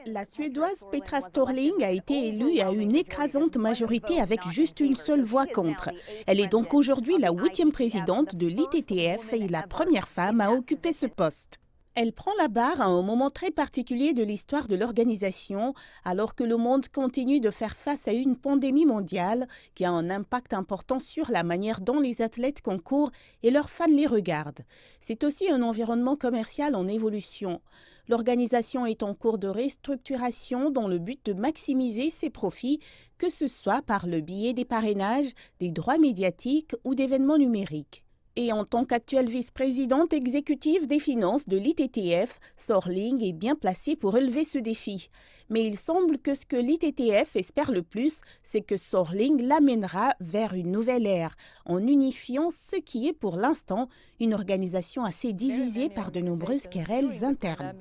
La Suédoise Petra Storling a été élue à une écrasante majorité avec juste une seule voix contre. Elle est donc aujourd'hui la 8e présidente de l'ITTF et la première femme à occuper ce poste. Elle prend la barre à un moment très particulier de l'histoire de l'organisation, alors que le monde continue de faire face à une pandémie mondiale qui a un impact important sur la manière dont les athlètes concourent et leurs fans les regardent. C'est aussi un environnement commercial en évolution. L'organisation est en cours de restructuration dans le but de maximiser ses profits, que ce soit par le biais des parrainages, des droits médiatiques ou d'événements numériques. Et en tant qu'actuelle vice-présidente exécutive des finances de l'ITTF, Storling est bien placée pour relever ce défi. Mais il semble que ce que l'ITTF espère le plus, c'est que Storling l'amènera vers une nouvelle ère, en unifiant ce qui est pour l'instant une organisation assez divisée par de nombreuses querelles internes.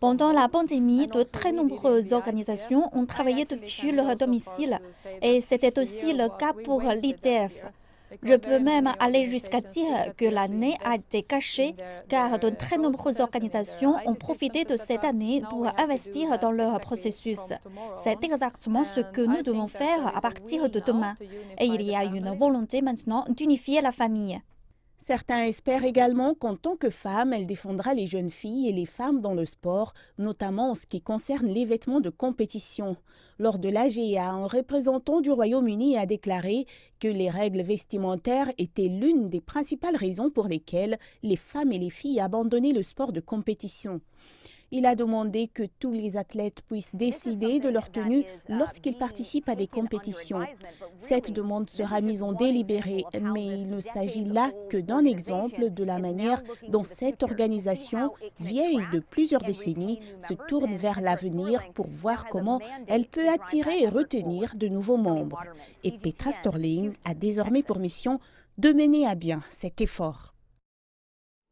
Pendant la pandémie, de très nombreuses organisations ont travaillé depuis leur domicile et c'était aussi le cas pour l'ITF. Je peux même aller jusqu'à dire que l'année a été cachée car de très nombreuses organisations ont profité de cette année pour investir dans leur processus. C'est exactement ce que nous devons faire à partir de demain. Et il y a une volonté maintenant d'unifier la famille. Certains espèrent également qu'en tant que femme, elle défendra les jeunes filles et les femmes dans le sport, notamment en ce qui concerne les vêtements de compétition. Lors de l'AGA, un représentant du Royaume-Uni a déclaré que les règles vestimentaires étaient l'une des principales raisons pour lesquelles les femmes et les filles abandonnaient le sport de compétition. Il a demandé que tous les athlètes puissent décider de leur tenue lorsqu'ils participent à des compétitions. Cette demande sera mise en délibéré, mais il ne s'agit là que d'un exemple de la manière dont cette organisation, vieille de plusieurs décennies, se tourne vers l'avenir pour voir comment elle peut attirer et retenir de nouveaux membres. Et Petra Storling a désormais pour mission de mener à bien cet effort.